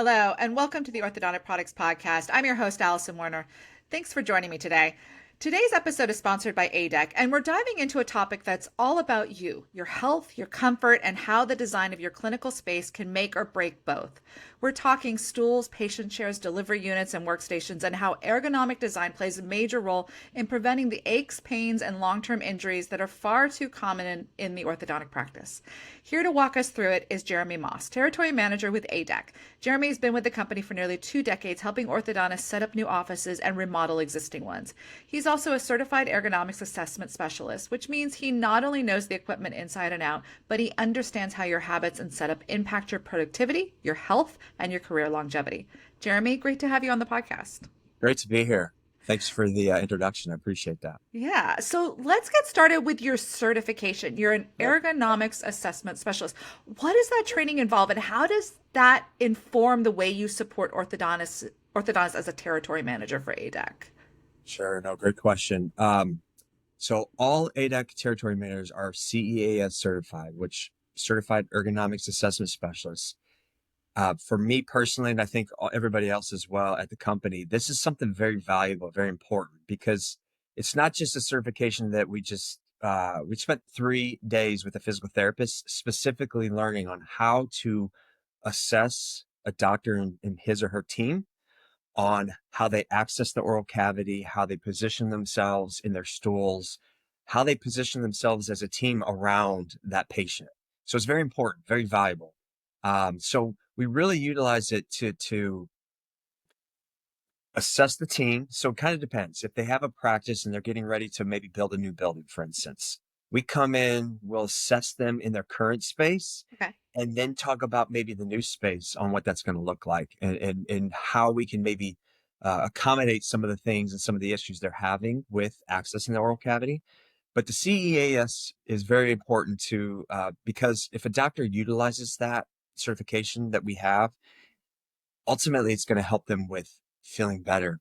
Hello, and welcome to the Orthodontic Products Podcast. I'm your host, Allison Warner. Thanks for joining me today. Today's episode is sponsored by A-dec, and we're diving into a topic that's all about you, your health, your comfort, and how the design of your clinical space can make or break both. We're talking stools, patient chairs, delivery units, and workstations, and how ergonomic design plays a major role in preventing the aches, pains, and long-term injuries that are far too common in the orthodontic practice. Here to walk us through it is Jeromy Moss, Territory Manager with A-dec. Jeromy has been with the company for nearly 2 decades, helping orthodontists set up new offices and remodel existing ones. He's also a certified ergonomics assessment specialist, which means he not only knows the equipment inside and out, but he understands how your habits and setup impact your productivity, your health, and your career longevity. Jeromy, great to have you on the podcast. Great to be here. Thanks for the introduction. I appreciate that. Yeah. So let's get started with your certification. You're an Yep. ergonomics assessment specialist. What does that training involve, and how does that inform the way you support orthodontists as a territory manager for ADec? Sure. No, great question. So all ADec territory managers are CEAS certified, which certified ergonomics assessment specialists. For me personally, and I think everybody else as well at the company, this is something very valuable, very important, because it's not just a certification that we spent 3 days with a physical therapist specifically learning on how to assess a doctor and his or her team on how they access the oral cavity, how they position themselves in their stools, how they position themselves as a team around that patient. So it's very important, very valuable. So we really utilize it to assess the team. So it kind of depends. If they have a practice and they're getting ready to maybe build a new building, for instance, we come in, we'll assess them in their current space, Okay. and then talk about maybe the new space on what that's going to look like and how we can maybe accommodate some of the things and some of the issues they're having with accessing the oral cavity. But the CEAS is very important because if a doctor utilizes that certification that we have, ultimately it's going to help them with feeling better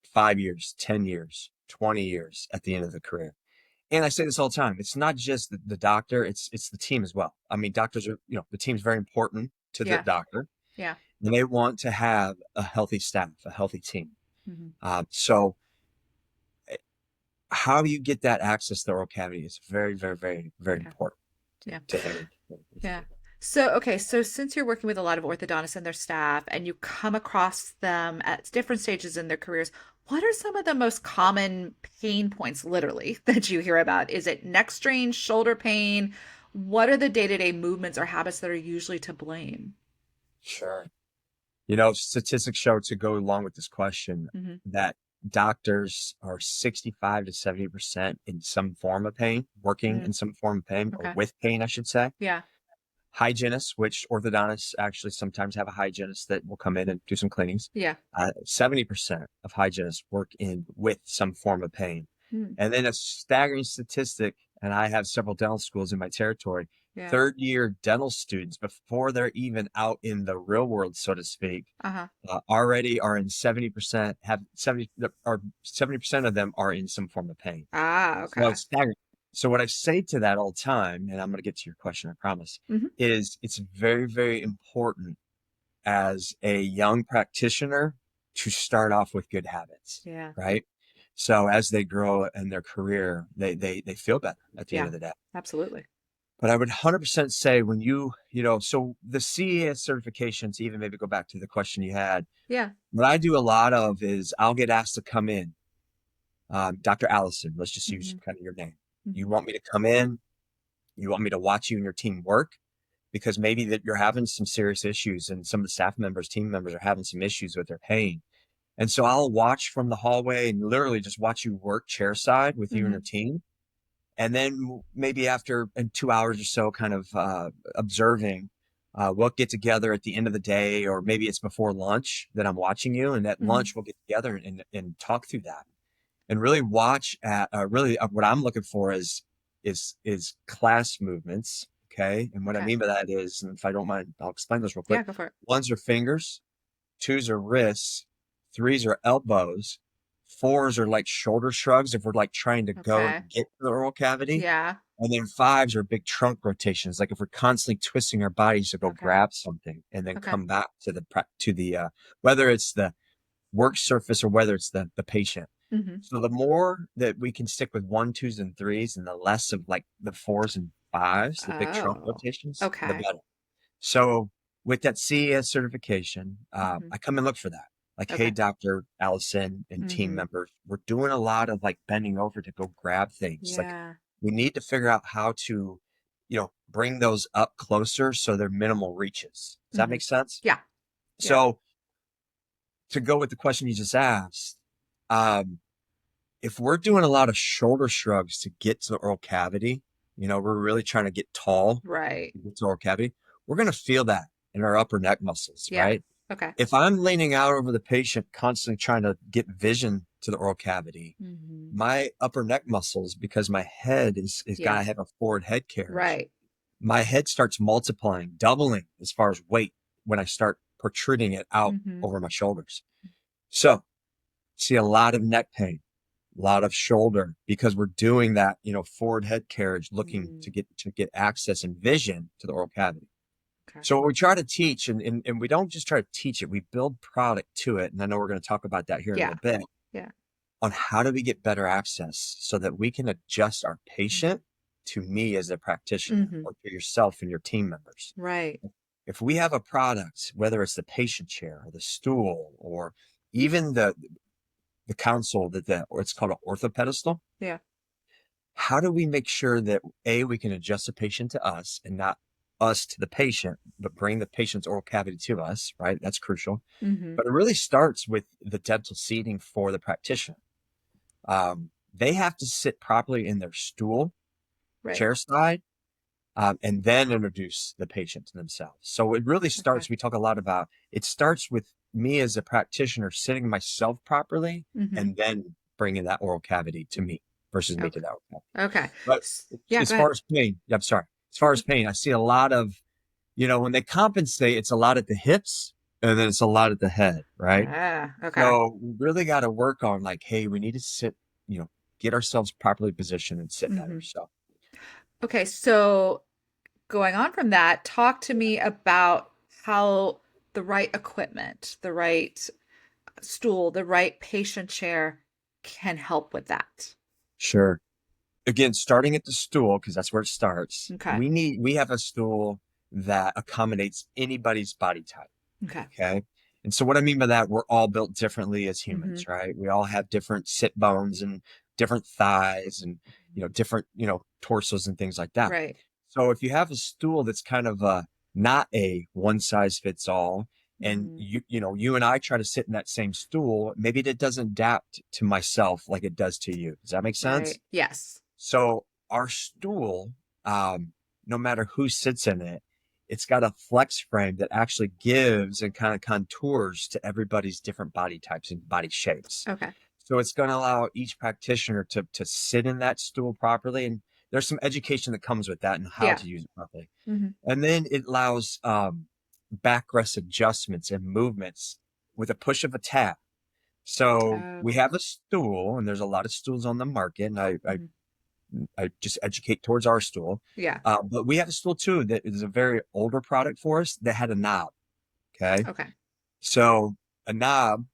5 years, 10 years, 20 years at the end of the career. And I say this all the time. It's not just the doctor, it's the team as well. I mean, doctors are, the team's very important to the Yeah. doctor, Yeah. and they want to have a healthy staff, a healthy team. Mhm. So how you get that access to the oral cavity is very, very, very, very Yeah. important Yeah. to everyone. Yeah. So since you're working with a lot of orthodontists and their staff, and you come across them at different stages in their careers, what are some of the most common pain points, literally, that you hear about? Is it neck strain, shoulder pain? What are the day-to-day movements or habits that are usually to blame? Sure. Statistics show, to go along with this question, Hmm. that doctors are 65 to 70% in some form of pain, working Mm, in some form of pain, or okay. with pain, I should say. Yeah. Hygienists, which orthodontists actually sometimes have a hygienist that will come in and do some cleanings. Yeah. 70% of hygienists work with some form of pain. Mm, And then a staggering statistic, and I have several dental schools in my territory, yeah. third year dental students, before they're even out in the real world, so to speak, Uh-huh. already are in 70%, have 70, or 70% of them are in some form of pain. Ah, So okay. it's staggering. So what I say to that all the time, and I'm going to get to your question, I promise, Hmm. is it's very, very important as a young practitioner to start off with good habits, Yeah. right? So as they grow in their career, they feel better at the end Yeah. of the day. Absolutely. But I would 100% say when so the CES certifications, even maybe go back to the question you had, Yeah. what I do a lot of is I'll get asked to come in. Dr. Allison, let's just use Hmm. kind of your name. You Hmm. want me to come in? You want me to watch you and your team work? Because maybe that you're having some serious issues and some of the staff members, team members are having some issues with their pain. And so I'll watch from the hallway and literally just watch you work chairside with you and your Hmm. team. And then maybe after 2 hours or so, kind of observing, we'll get together at the end of the day, or maybe it's before lunch that I'm watching you. And at Hmm. lunch, we'll get together and talk through that and really watch at what I'm looking for is class movements. Okay. And what I Okay. mean by that is, and if I don't mind, I'll explain this real quick. Yeah, go for it. Ones are fingers, twos are wrists, threes are elbows, fours are like shoulder shrugs if we're like trying to go Okay. and get to the oral cavity. Yeah. And then fives are big trunk rotations. Like if we're constantly twisting our bodies to go Okay. grab something and then Okay. come back to whether it's the work surface or whether it's the patient. Mm-hmm. So the more that we can stick with one, twos, and threes, and the less of like the fours and fives, the big trunk Oh, rotations, the okay. better. So with that CES certification, Mm-hmm. I come and look for that. Like, hey, Okay. Dr. Allison and team Mm-hmm. members, we're doing a lot of like bending over to go grab things. Like Yeah. we need to figure out how to, bring those up closer so they're minimal reaches. Does that Mm-hmm. make sense? Yeah. Yeah. So to go with the question you just asked, um, if we're doing a lot of shoulder shrugs to get to the oral cavity, we're really trying to get tall Right. to get to oral cavity, we're going to feel that in our upper neck muscles, Yeah. right? Okay. If I'm leaning out over the patient, constantly trying to get vision to the oral cavity, Mm-hmm. my upper neck muscles, because my head is got Yeah. to have a forward head carriage, Right. my head starts multiplying, doubling as far as weight when I start protruding it out Mm-hmm. over my shoulders. So see a lot of neck pain, a lot of shoulder because we're doing that, forward head carriage looking Mm. to get access and vision to the oral cavity. Okay. So what we try to teach, and we don't just try to teach it, we build product to it. And I know we're going to talk about that here in a Yeah. little bit Yeah. on how do we get better access so that we can adjust our patient to me as a practitioner Mm-hmm. or to yourself and your team members. Right. If we have a product, whether it's the patient chair or the stool or even the console or it's called an ortho pedestal, Yeah. how do we make sure that we can adjust the patient to us and not us to the patient, but bring the patient's oral cavity to us, right? That's crucial. Mm-hmm. But it really starts with the dental seating for the practitioner. They have to sit properly in their stool, Right. chair side, and then introduce the patient to themselves. So it really Okay. starts, we talk a lot about, it starts with me as a practitioner sitting myself properly Mm-hmm. and then bringing that oral cavity to me versus me to Okay. that oral cavity. Okay. But Yeah, as go far ahead. as pain, yeah, I'm sorry. As far as pain, I see a lot of, when they compensate, it's a lot at the hips and then it's a lot at the head, right? Ah, okay. So we really got to work on like, hey, we need to sit, get ourselves properly positioned and sit better. Mm-hmm. So Okay, so going on from that, talk to me about how the right equipment, the right stool, the right patient chair can help with that. sure. Again, starting at the stool, because that's where it starts, Okay. we have a stool that accommodates anybody's body type. Okay. Okay. And so what I mean by that, we're all built differently as Mm-hmm. humans, right? We all have different sit bones and different thighs and, different, torsos and things like that. Right. So if you have a stool that's kind of not a one size fits all, and Mm-hmm. you and I try to sit in that same stool, maybe it doesn't adapt to myself like it does to you. Does that make sense? Right. Yes. So our stool, no matter who sits in it, it's got a flex frame that actually gives and kind of contours to everybody's different body types and body shapes. Okay. So it's going to allow each practitioner to sit in that stool properly. And there's some education that comes with that and how Yeah. to use it properly. Mm-hmm. And then it allows backrest adjustments and movements with a push of a tab. So we Okay. have a stool, and there's a lot of stools on the market, and Mm-hmm. I just educate towards our stool. Yeah. But we have a stool too that is a very older product for us that had a knob. Okay. Okay. So a knob,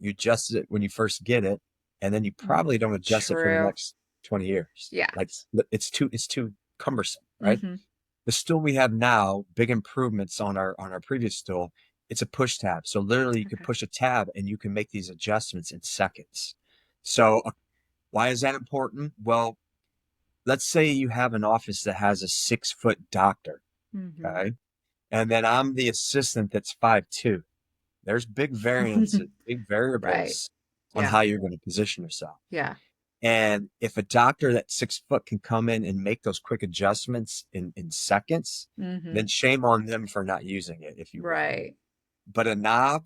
you adjust it when you first get it, and then you Mm. probably don't adjust it for the True. next 20 years. Yeah. Like it's too cumbersome, right? Mm-hmm. The stool we have now, big improvements on our previous stool. It's a push tab. So literally you could Okay. push a tab and you can make these adjustments in seconds. So why is that important? Well, let's say you have an office that has a 6-foot doctor, Mm-hmm. okay? And then I'm the assistant that's 5'2". There's big variances, big Right. variables on Yeah. how you're going to position yourself. Yeah. And if a doctor that's 6 foot can come in and make those quick adjustments in seconds, Mm-hmm. then shame on them for not using it, if you will. Right. But a knob,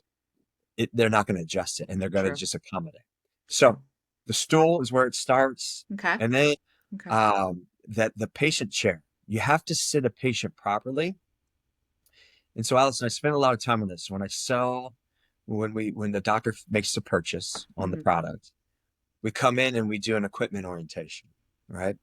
they're not going to adjust it and they're going to True. just accommodate. True. So the stool is where it starts. Okay. And then Okay. that the patient chair, you have to sit a patient properly. And so, Allison, I spend a lot of time on this. When the doctor makes the purchase on the Mm-hmm. product, we come in and we do an equipment orientation, right?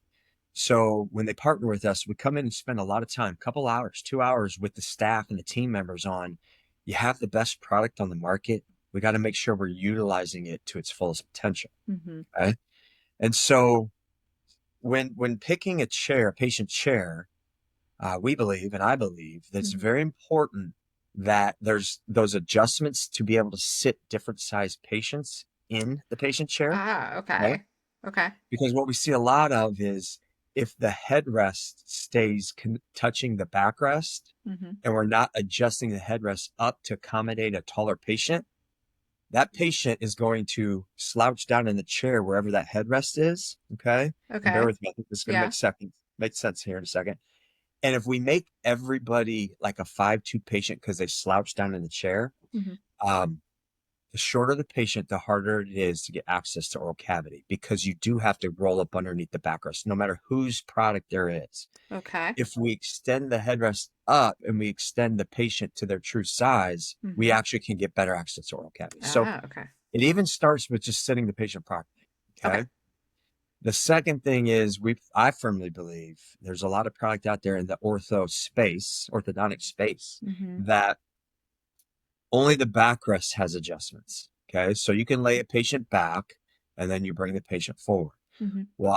So when they partner with us, we come in and spend a lot of time, couple hours, 2 hours with the staff and the team members on, you have the best product on the market. We got to make sure we're utilizing it to its fullest potential. Mm-hmm. Okay. And so when picking a chair, a patient chair, we believe, and I believe, that it's Mm-hmm. very important that there's those adjustments to be able to sit different sized patients in the patient chair. Ah, Okay. okay. Okay. Because what we see a lot of is if the headrest stays touching the backrest Mm-hmm. and we're not adjusting the headrest up to accommodate a taller patient, that patient is going to slouch down in the chair wherever that headrest is. Okay. And bear Okay. with me. I think this is going to Yeah. make sense here in a second. And if we make everybody like a 5'2" patient because they slouch down in the chair, Mm-hmm. um, the shorter the patient, the harder it is to get access to oral cavity because you do have to roll up underneath the backrest, no matter whose product there is. Okay. If we extend the headrest up and we extend the patient to their true size, we Mm-hmm. actually can get better access to oral cavity. So Ah, okay. it even starts with just sitting the patient properly. Okay. Okay. The second thing is I firmly believe there's a lot of product out there in the orthodontic space Mm-hmm. that only the backrest has adjustments. Okay. So you can lay a patient back and then you bring the patient forward. Mm-hmm. Well,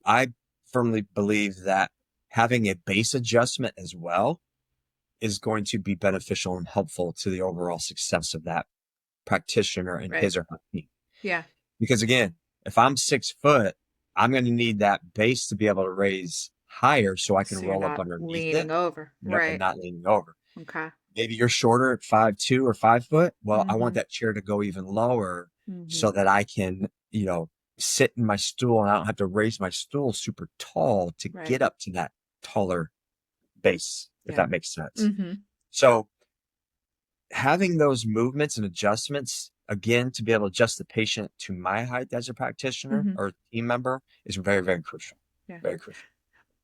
I firmly believe that having a base adjustment as well is going to be beneficial and helpful to the overall success of that practitioner and Right. his or her team. Yeah. Because again, if I'm 6 foot, I'm going to need that base to be able to raise higher so I can So you're roll up not underneath it, leaning over. and Right. not leaning over. Okay. Maybe you're shorter at 5'2" or 5 foot. Well, I want Mm-hmm. that chair to go even lower Mm-hmm. so that I can, sit in my stool and I don't have to raise my stool super tall to Right. get up to that taller base, if Yeah. that makes sense. Mm-hmm. So having those movements and adjustments, again, to be able to adjust the patient to my height as a practitioner Mm-hmm. or team member is very, very crucial. Yeah. Very crucial.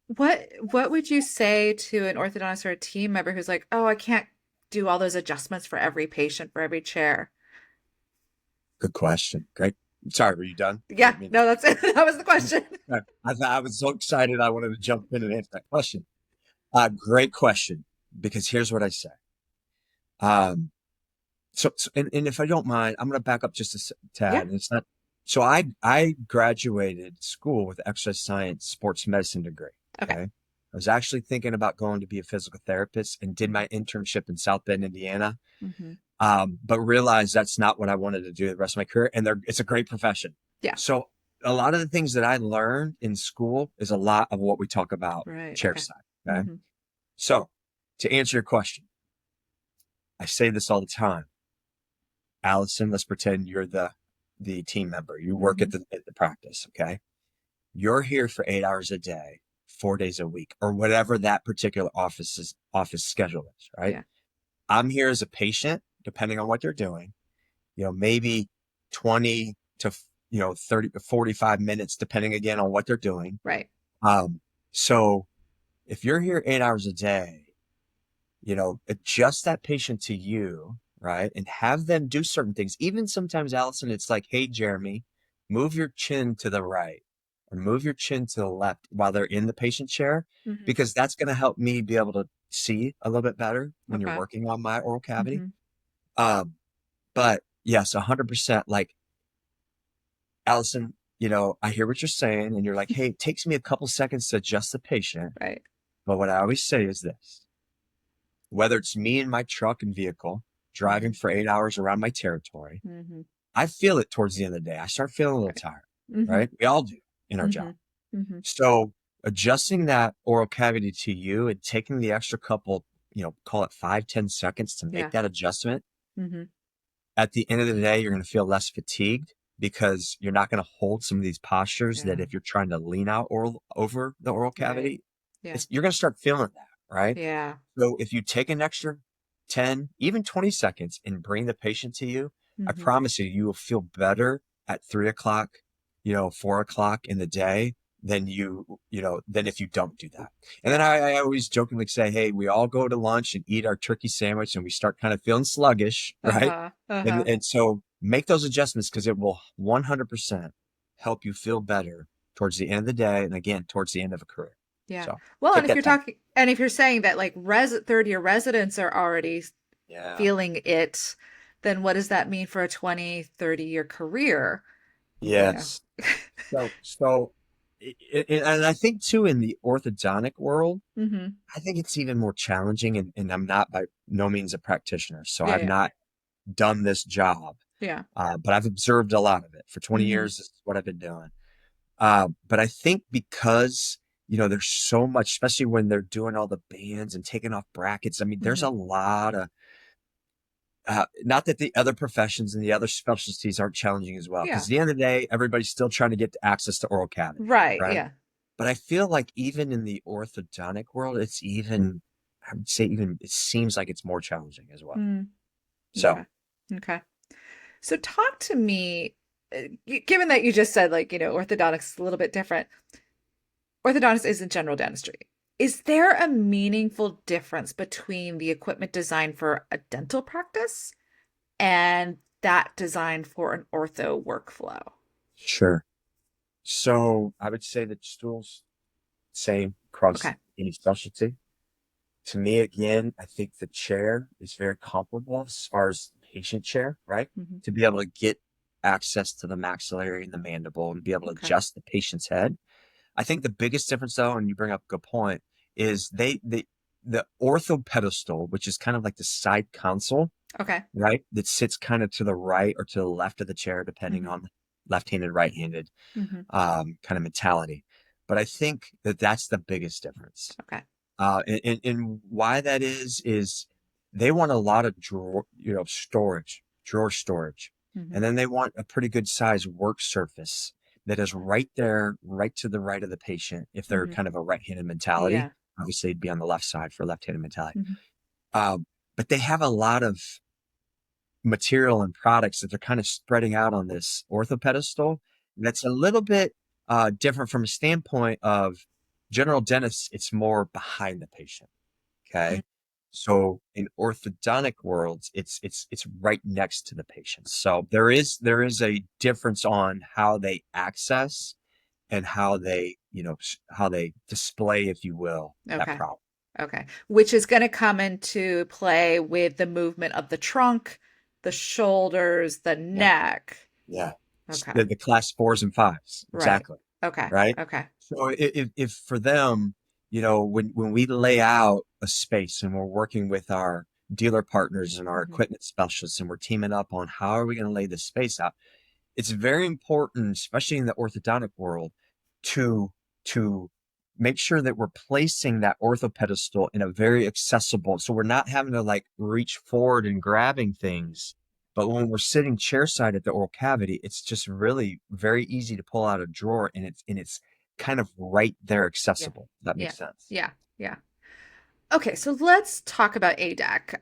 What would you say to an orthodontist or a team member who's like, oh, I can't do all those adjustments for every patient, for every chair? Good question. Great. Sorry, were you done? I Yeah, didn't mean no, that's it. That was the question. I was so excited. I wanted to jump in and answer that question. Great question, because here's what I say. And if I don't mind, I'm going to back up just a Yeah. tad. And it's not, so I graduated school with exercise science, sports medicine degree. Okay. Okay. I was actually thinking about going to be a physical therapist and did my internship in South Bend, Indiana. Mm-hmm. But realized that's not what I wanted to do the rest of my career. And it's a great profession. Yeah. So a lot of the things that I learned in school is a lot of what we talk about Right. chair Okay. side. Okay. Mm-hmm. So to answer your question, I say this all the time. Allison, let's pretend you're the team member. You work Mm-hmm. at the practice. Okay. You're here for 8 hours a day, 4 days a week, or whatever that particular office schedule is. Right. Yeah. I'm here as a patient, depending on what they're doing, maybe 20 to, 30 to 45 minutes, depending again on what they're doing. Right. So if you're here 8 hours a day, adjust that patient to you, right? And have them do certain things. Even sometimes, Allison, it's like, hey, Jeromy, move your chin to the right or move your chin to the left while they're in the patient chair, Mm-hmm. because that's going to help me be able to see a little bit better when you're Okay. working on my oral cavity. Mm-hmm. But yes, 100%. Like, Allison, I hear what you're saying, and you're like, hey, it takes me a couple seconds to adjust the patient. Right. But what I always say is this: whether it's me in my truck and vehicle driving Mm-hmm. for 8 hours around my territory, Mm-hmm. I feel it towards the end of the day. I start feeling a little Right. tired, Mm-hmm. right? We all do in our Mm-hmm. job. Mm-hmm. So adjusting that oral cavity to you and taking the extra couple, call it 5-10 seconds to make Yeah. that adjustment. Mm-hmm. At the end of the day, you're going to feel less fatigued because you're not going to hold some of these postures that Yeah. if you're trying to lean out over the oral Right. cavity, Yeah. you're going to start feeling that, right? Yeah. So if you take an extra 10, even 20 seconds and bring the patient to you, I Mm-hmm. promise you will feel better at 3 o'clock, 4 o'clock in the day than than if you don't do that. And then I always jokingly say, hey, we all go to lunch and eat our turkey sandwich and we start kind of feeling sluggish, right? Uh-huh. And, Uh-huh. and so make those adjustments because it will 100% help you feel better towards the end of the day, and again, towards the end of a career. Yeah. So Well, and take if that you're time. talking, and if you're saying that like third year residents are already Yeah. feeling it, then what does that mean for a 20, 30-year career? You know. Yes. And I think too, in the orthodontic world, Hmm. I think it's even more challenging. And I'm not by no means a practitioner, so Yeah, I've yeah, not done this job, yeah. but I've observed a lot of it for 20 Hmm. years. This is what I've been doing. But I think because, there's so much, especially when they're doing all the bands and taking off brackets. I mean, there's Hmm. a lot of, not that the other professions and the other specialties aren't challenging as well, because Yeah. at the end of the day, everybody's still trying to get access to oral cavity, Right. right? Yeah. But I feel like even in the orthodontic world, I would say even, it seems like it's more challenging as well. Mm, So, yeah. Okay. So talk to me, given that you just said like, orthodontics is a little bit different. Orthodontist isn't general dentistry. Is there a meaningful difference between the equipment designed for a dental practice and that designed for an ortho workflow? sure. So I would say that stools, same across Okay. any specialty. To me, again, I think the chair is very comparable as far as patient chair, right? Hmm. To be able to get access to the maxillary and the mandible and be able to Okay. adjust the patient's head. I think the biggest difference, though, and you bring up a good point, is the ortho pedestal, which is kind of like the side console, Okay. right? That sits kind of to the right or to the left of the chair, depending Hmm. on left-handed, right-handed Hmm. kind of mentality. But I think that that's the biggest difference. Okay. And why that is they want a lot of drawer storage. And Hmm. then they want a pretty good size work surface that is right there, right to the right of the patient. If they're Hmm. kind of a right-handed mentality, Yeah. obviously it'd be on the left side for left-handed mentality. Hmm. Um, but they have a lot of material and products that they're kind of spreading out on this ortho pedestal. That's a little bit different from a standpoint of general dentists. It's more behind the patient. Okay. So in orthodontic worlds, it's right next to the patient. So there is a difference on how they access and how they, how they display, if you will, that Okay. problem. Okay. Which is going to come into play with the movement of the trunk, the shoulders, the Yeah. neck. Yeah. Okay. The class fours and fives. Right. Exactly. Okay. Right. Okay. So if for them, when we lay out a space and we're working with our dealer partners and our Hmm. equipment specialists and we're teaming up on how are we going to lay this space out, it's very important, especially in the orthodontic world, to to make sure that we're placing that ortho pedestal in a very accessible, so we're not having to like reach forward and grabbing things. But when we're sitting chair side at the oral cavity, it's just really very easy to pull out a drawer and it's kind of right there Yeah. accessible. If that Yeah. makes sense. Yeah. Yeah. Okay, so let's talk about ADec.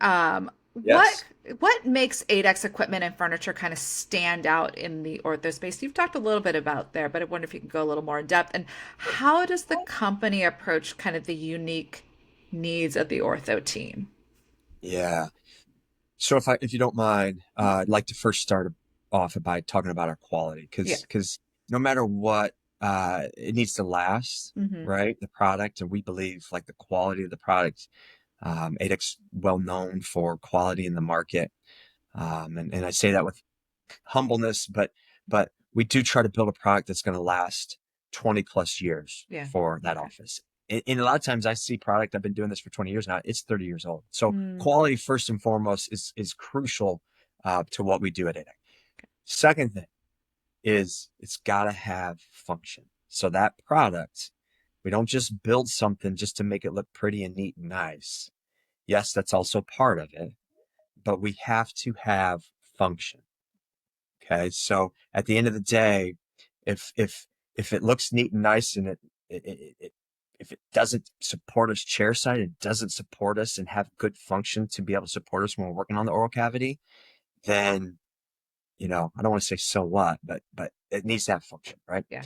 What Yes. what makes ADEC's equipment and furniture kind of stand out in the ortho space? You've talked a little bit about there, but I wonder if you can go a little more in depth. And how does the company approach kind of the unique needs of the ortho team? Yeah. So if you don't mind, I'd like to first start off by talking about our quality, Yeah. because no matter what, it needs to last, Hmm. right? The product, and we believe like the quality of the product. ADEC's well known for quality in the market, and I say that with humbleness, but we do try to build a product that's going to last 20 plus years Yeah. for that Okay. office. And a lot of times I see product, I've been doing this for 20 years now, it's 30 years old. So Mm, quality first and foremost is crucial to what we do at ADEC. Second thing is it's got to have function. So that product, we don't just build something just to make it look pretty and neat and nice. Yes, that's also part of it, but we have to have function. Okay. So at the end of the day, if it looks neat and nice and it if it doesn't support us chair side, it doesn't support us and have good function to be able to support us when we're working on the oral cavity, then I don't want to say so what, but it needs to have function, right? yeah.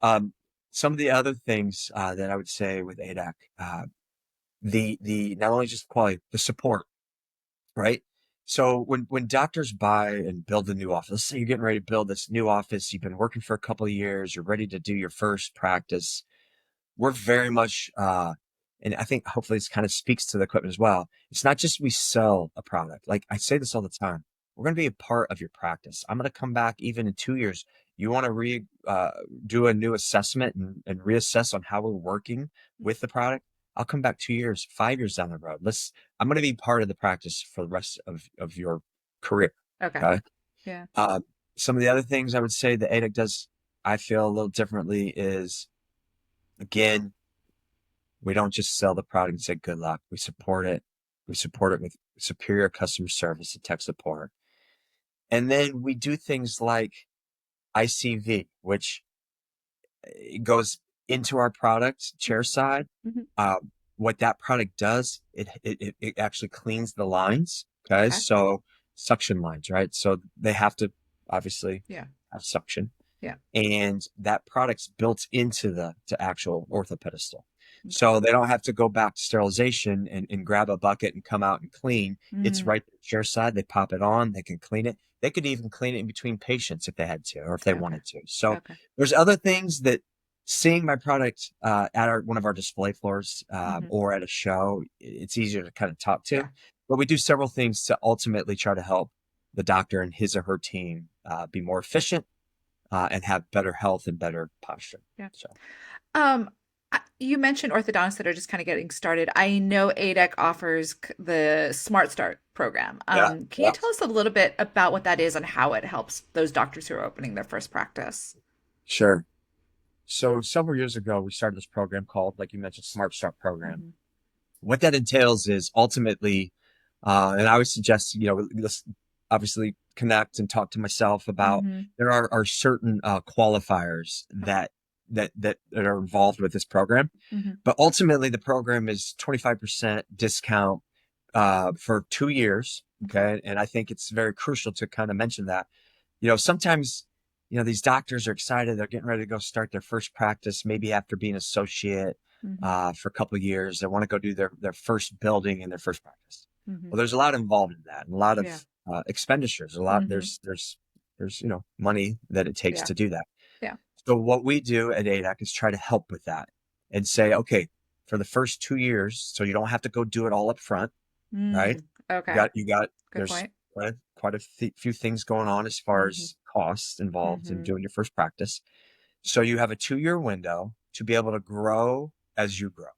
Um, some of the other things that I would say with ADAC, the not only just quality, the support, right? So when doctors buy and build a new office, let's say you're getting ready to build this new office, you've been working for a couple of years, you're ready to do your first practice. We're very much, and I think hopefully this kind of speaks to the equipment as well. It's not just we sell a product. Like I say this all the time. We're going to be a part of your practice. I'm going to come back even in 2 years. You want to do a new assessment and reassess on how we're working with the product. I'll come back 2 years, 5 years down the road. I'm going to be part of the practice for the rest of your career. Okay. Okay. Yeah. Some of the other things I would say that ADec does, I feel a little differently is, again, we don't just sell the product and say good luck. We support it. We support it with superior customer service and tech support. And then we do things like ICV, which goes into our product chair side. Mm-hmm. What that product does, it actually cleans the lines. Okay. Okay. So suction lines, right? So they have to obviously Yeah. have suction. Yeah. And that product's built into the actual ortho pedestal. Okay. So they don't have to go back to sterilization and grab a bucket and come out and clean. It's Mm. right at the chair side. They pop it on, they can clean it. They could even clean it in between patients if they had to, or if they Okay. wanted to. So Okay. there's other things that seeing my product at one of our display floors Mm-hmm. or at a show, it's easier to kind of talk to. Yeah. But we do several things to ultimately try to help the doctor and his or her team be more efficient and have better health and better posture. Yeah. So, Um, you mentioned orthodontists that are just kind of getting started. I know ADec offers the Smart Start program. yeah, Can you yeah, tell us a little bit about what that is and how it helps those doctors who are opening their first practice? sure. So several years ago, we started this program called, like you mentioned, Smart Start program. Mm-hmm. What that entails is ultimately, and I would suggest, let's obviously connect and talk to myself about, Mm-hmm. there are certain qualifiers Okay. that are involved with this program. Mm-hmm. But ultimately, the program is 25% discount for 2 years. Okay. Okay. And I think it's very crucial to kind of mention that, sometimes, these doctors are excited. They're getting ready to go start their first practice, maybe after being associate Mm-hmm. for a couple of years. They want to go do their first building in their first practice. Mm-hmm. Well, there's a lot involved in that, and a lot of Yeah. expenditures. Mm-hmm. There's money that it takes Yeah. to do that. Yeah. So what we do at ADAC is try to help with that and say, okay, for the first 2 years, so you don't have to go do it all up front, right? Mm. You Okay. got, you got, Good there's point. quite a few things going on as far Mm-hmm. as costs involved in Mm-hmm. doing your first practice. So you have a 2 year window to be able to grow as you grow.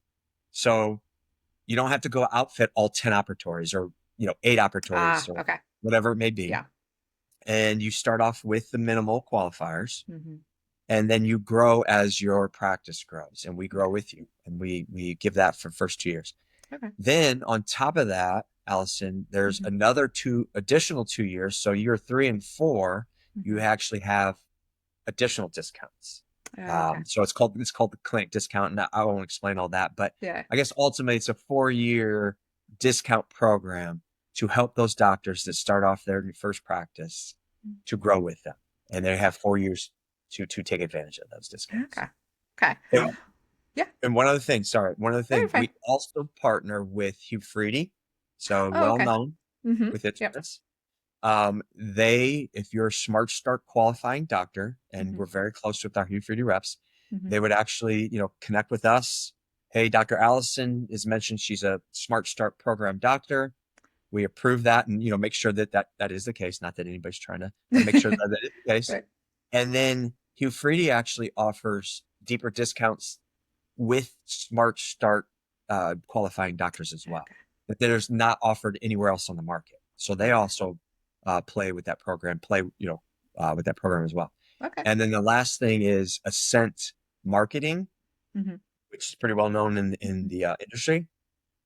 So you don't have to go outfit all 10 operatories or, 8 operatories Ah, or okay. whatever it may be. Yeah. And you start off with the minimal qualifiers, Mm-hmm. and then you grow as your practice grows, and we grow Okay. with you, and we give that for first 2 years. Okay. Then on top of that, Allison, there's Mm-hmm. another two additional 2 years. So year 3 and 4, you Mm-hmm. actually have additional discounts. Okay. So it's called the clinic discount, and I won't explain all that, but Yeah. I guess ultimately it's a 4 year discount program to help those doctors that start off their first practice to grow with them, and they have 4 years to take advantage of those discounts. Okay. Okay. Yeah. Yeah. And one other No, you're thing, fine. we also partner with Hugh Freedy, so Oh, well okay. known Mm-hmm. with its Yep. business. If you're a Smart Start qualifying doctor, and Mm-hmm. we're very close with our Hugh Freedy reps, Mm-hmm. they would actually, connect with us. Hey, Dr. Allison is mentioned. She's a Smart Start program doctor. We approve that and, make sure that is the case. Not that anybody's trying to, but make sure that is the case. Right. And then Hugh Freedy actually offers deeper discounts with Smart Start qualifying doctors as well, Okay. that is not offered anywhere else on the market. So they Okay. also play with that program, with that program as well. Okay. And then the last thing is Ascent Marketing, Mm-hmm. which is pretty well known in Mm-hmm. the industry.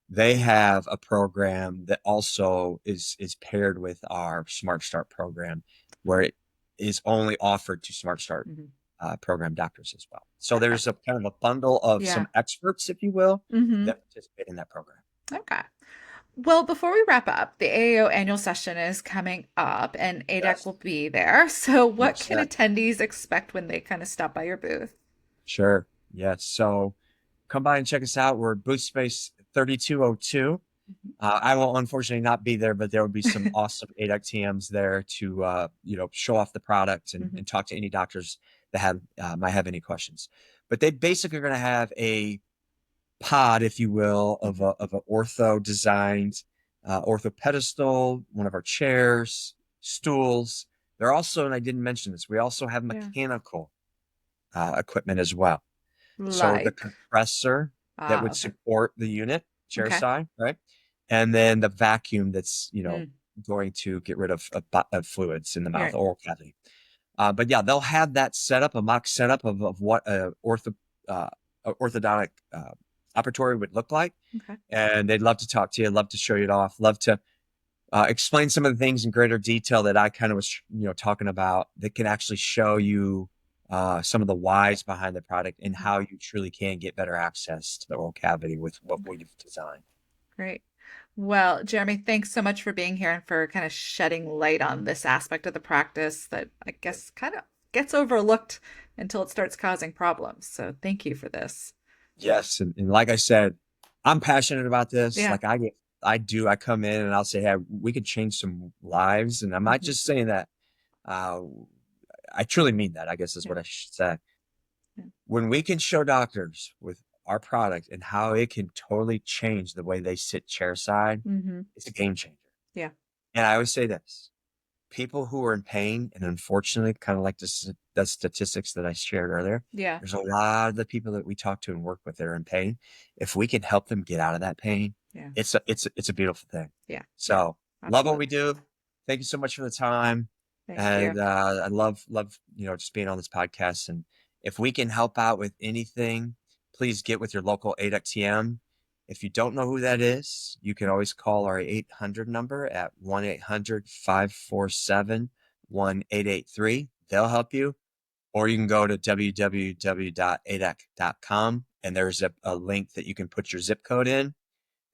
They have a program that also is paired with our Smart Start program, where it is only offered to Smart Start Mm-hmm. program doctors as well. So Okay. there's a kind of a bundle of Yeah. some experts, if you will, Mm-hmm. that participate in that program. Okay. Well, before we wrap up, the AAO annual session is coming up and ADec Yes, will be there. So, what can 100%. attendees expect when they kind of stop by your booth? Sure. Yes. So come by and check us out. We're booth space 3202. I will unfortunately not be there, but there will be some awesome ADec TMs there to, show off the product and talk to any doctors that might have any questions. But they basically are going to have a pod, if you will, of an ortho designed ortho pedestal, one of our chairs, stools. They're also, and I didn't mention this, we also have mechanical equipment as well. So the compressor that would support the unit, chair side, right? And then the vacuum that's, going to get rid of fluids in the mouth, oral cavity. But yeah, they'll have that setup, a mock setup of what orthodontic operatory would look like. And they'd love to talk to you, love to show you it off, love to explain some of the things in greater detail that I kind of was, talking about that can actually show you some of the whys behind the product and how you truly can get better access to the oral cavity with what we've designed. Great. Well, Jeromy, thanks so much for being here and for kind of shedding light on this aspect of the practice that I guess kind of gets overlooked until it starts causing problems. So thank you for this. Yes. And like I said, I'm passionate about this. Like I come in and I'll say, hey, we could change some lives. And I'm not just saying that. I truly mean that, I guess is what I should say. When we can show doctors with our product and how it can totally change the way they sit chairside, it's a game changer. Yeah. And I always say this, people who are in pain, and unfortunately, kind of like the statistics that I shared earlier, there's a lot of the people that we talk to and work with that are in pain. If we can help them get out of that pain, it's a beautiful thing. Yeah. So love what we do. Thank you so much for the time. Thank you. I love, just being on this podcast. And if we can help out with anything, please get with your local ADec TM. If you don't know who that is, you can always call our 800 number at 1-800-547-1883. They'll help you. Or you can go to www.adec.com and there's a link that you can put your zip code in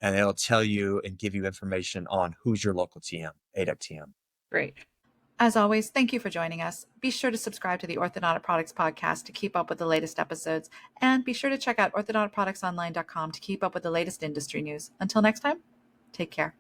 and it'll tell you and give you information on who's your local TM, ADec TM. Great. As always, thank you for joining us. Be sure to subscribe to the Orthodontic Products Podcast to keep up with the latest episodes. And be sure to check out orthodonticproductsonline.com to keep up with the latest industry news. Until next time, take care.